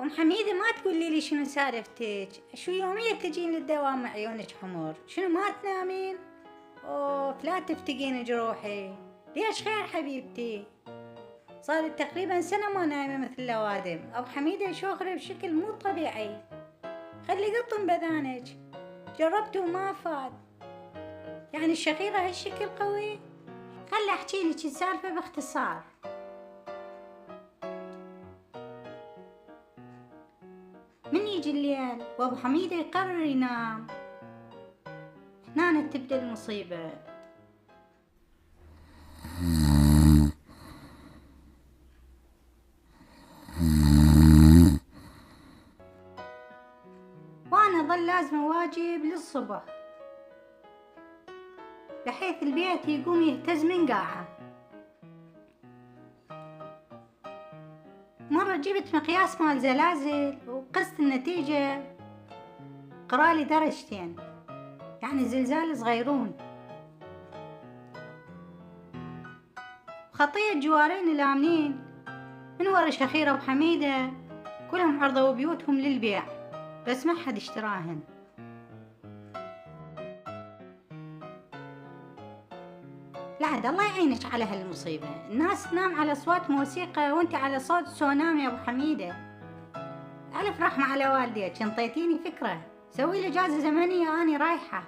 أم حميدة ما تقولي لي شنو سالفتك؟ شو يوميا تجين للدوام مع عيونك حمر؟ شنو ما تنامين؟ أوف لا تفتقين جروحي، ليش خير حبيبتي؟ صارت تقريبا سنة ما نايمة مثل الأوادم، أبو حميدة شوخرة بشكل مو طبيعي، خلي قطن بذانك، جربته وما فات، يعني الشخيرة هالشكل قوي؟ خلي أحكي لك السالفة باختصار. من يجي الليل وأبو حميدة يقرر ينام، هنا تبدأ المصيبة. وأنا ظل لازمة واجب للصبح، بحيث البيت يقوم يهتز من قاعة. مرة جبت مقياس مال زلازل وقست النتيجة قرالي درجتين، يعني زلزال صغيرون. خطية جوارين الآمنين من ورا شخيرة أبو حميدة كلهم عرضوا بيوتهم للبيع، بس ما حد اشتراهن. لا عاد الله يعينك على هالمصيبة، الناس تنام على أصوات موسيقى وانت على صوت سونامي يا أبو حميدة. ألف رحمة على والديك، انطيتيني فكرة، سوي لي إجازة زمنية أني رايحة.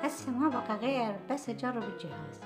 هسه ما بقى غير بس أجرب الجهاز.